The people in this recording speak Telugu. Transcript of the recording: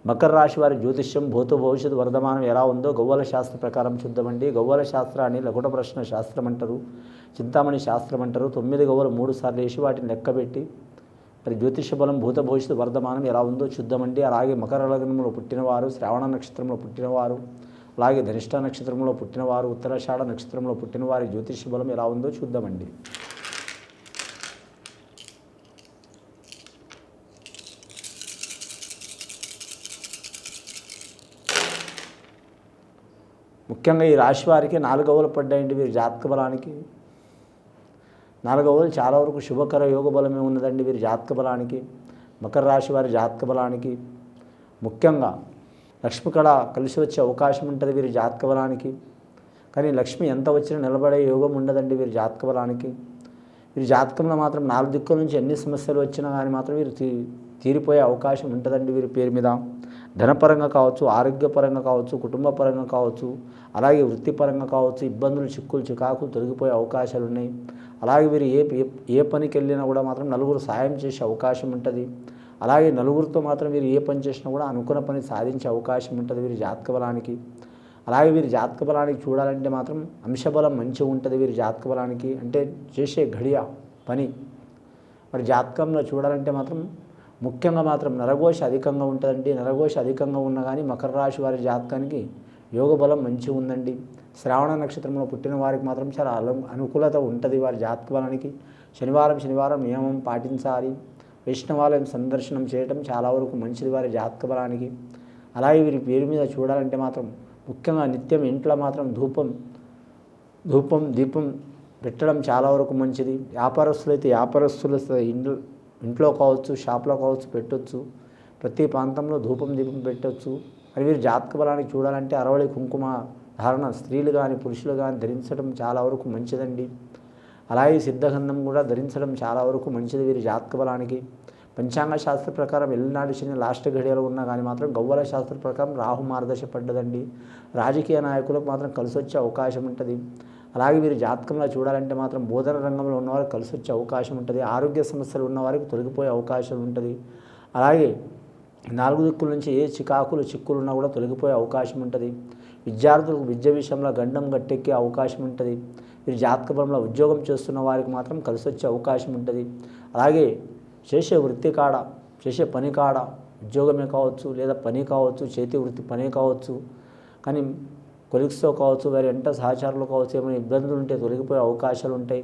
మకర రాశి వారి జ్యోతిష్యం భూత భవిష్యత్తు వర్ధమానం ఎలా ఉందో గవ్వల శాస్త్ర ప్రకారం చూద్దామండి. గవ్వల శాస్త్రాన్ని లకుట ప్రశ్న శాస్త్రం అంటారు, చింతామణి శాస్త్రం అంటారు. 9 గవ్వలు 3 సార్లు వేసి వాటిని లెక్కబెట్టి మరి జ్యోతిష బలం భూత భవిష్యత్తు వర్ధమానం ఎలా ఉందో చూద్దామండి. అలాగే మకర లగ్నంలో పుట్టినవారు, శ్రావణ నక్షత్రంలో పుట్టినవారు, అలాగే ధనిష్ట నక్షత్రంలో పుట్టినవారు, ఉత్తరాషాఢ నక్షత్రంలో పుట్టినవారి జ్యోతిష బలం ఎలా ఉందో చూద్దామండి. ముఖ్యంగా ఈ రాశి వారికి 4 గవ్వలు పడ్డాయండి. వీరి జాతక బలానికి 4 గవ్వలు చాలా వరకు శుభకర యోగ బలమే ఉన్నదండి. వీరి జాతక బలానికి, మకర రాశి వారి జాతక బలానికి ముఖ్యంగా లక్ష్మి కళ కలిసి వచ్చే అవకాశం ఉంటుంది వీరి జాతక బలానికి. కానీ లక్ష్మి ఎంత వచ్చినా నిలబడే యోగం ఉండదండి వీరి జాతక బలానికి. వీరి జాతకంలో మాత్రం 4 దిక్కుల నుంచి ఎన్ని సమస్యలు వచ్చినా కానీ మాత్రం వీరు తీరిపోయే అవకాశం ఉంటుందండి వీరి పేరు మీద. ధనపరంగా కావచ్చు, ఆరోగ్యపరంగా కావచ్చు, కుటుంబ పరంగా కావచ్చు, అలాగే వృత్తిపరంగా కావచ్చు, ఇబ్బందులు, చిక్కులు, చికాకులు తొలగిపోయే అవకాశాలు ఉన్నాయి. అలాగే వీరు ఏ పనికి వెళ్ళినా కూడా మాత్రం నలుగురు సాయం చేసే అవకాశం ఉంటుంది. అలాగే నలుగురితో మాత్రం వీరు ఏ పని చేసినా కూడా అనుకున్న పని సాధించే అవకాశం ఉంటుంది వీరి జాతక బలానికి. అలాగే వీరి జాతక బలానికి చూడాలంటే మాత్రం అంశబలం మంచిగా ఉంటుంది వీరి జాతక బలానికి. అంటే చేసే ఘడియ పని మరి జాతకంలో చూడాలంటే మాత్రం ముఖ్యంగా మాత్రం నరఘోష అధికంగా ఉంటుందండి. నరఘోష అధికంగా ఉన్నా కానీ మకర రాశి వారి జాతకానికి యోగ బలం మంచిగా ఉందండి. శ్రావణ నక్షత్రంలో పుట్టిన వారికి మాత్రం చాలా అనుకూలత ఉంటుంది వారి జాతక బలానికి. శనివారం నియమం పాటించాలి. వైష్ణవాలయం సందర్శనం చేయటం చాలా వరకు మంచిది వారి జాతక బలానికి. అలాగే వీరి పేరు మీద చూడాలంటే మాత్రం ముఖ్యంగా నిత్యం ఇంట్లో మాత్రం ధూపం దీపం పెట్టడం చాలా వరకు మంచిది. వ్యాపారస్తులైతే వ్యాపారస్తులు ఇంట్లో కావచ్చు, షాప్లో కావచ్చు పెట్టవచ్చు. ప్రతి ప్రాంతంలో ధూపం దీపం పెట్టవచ్చు. మరి వీరి జాతక బలానికి చూడాలంటే అరవళి కుంకుమ ధారణ స్త్రీలు కానీ పురుషులు కానీ ధరించడం చాలా వరకు మంచిదండి. అలాగే సిద్ధగంధం కూడా ధరించడం చాలా వరకు మంచిది వీరి జాతక బలానికి. పంచాంగ శాస్త్ర ప్రకారం ఎల్లినాడు శని లాస్ట్ ఘడియలో ఉన్నా కానీ మాత్రం గవ్వల శాస్త్ర ప్రకారం రాహు మార్గదర్శ పడ్డదండి. రాజకీయ నాయకులకు మాత్రం కలిసి వచ్చే అవకాశం ఉంటుంది. అలాగే వీరి జాతకంలో చూడాలంటే మాత్రం బోధన రంగంలో ఉన్నవారికి కలిసి వచ్చే అవకాశం ఉంటుంది. ఆరోగ్య సమస్యలు ఉన్నవారికి తొలగిపోయే అవకాశం ఉంటుంది. అలాగే 4 దిక్కుల నుంచి ఏ చిక్కులు ఉన్నా కూడా తొలగిపోయే అవకాశం ఉంటుంది. విద్యార్థులకు విద్య విషయంలో గండం గట్టెక్కే అవకాశం ఉంటుంది. వీరి జాతక బలంలో ఉద్యోగం చేస్తున్న వారికి మాత్రం కలిసి వచ్చే అవకాశం ఉంటుంది. అలాగే చేసే వృత్తి కాడ, చేసే పని కాడ, ఉద్యోగమే కావచ్చు లేదా పని కావచ్చు, చేతి వృత్తి పనే కావచ్చు, కానీ కొలీగ్స్తో కావచ్చు, వారి వెంట సహచారులు కావచ్చు, ఏమైనా ఇబ్బందులు ఉంటే తొలగిపోయే అవకాశాలు ఉంటాయి.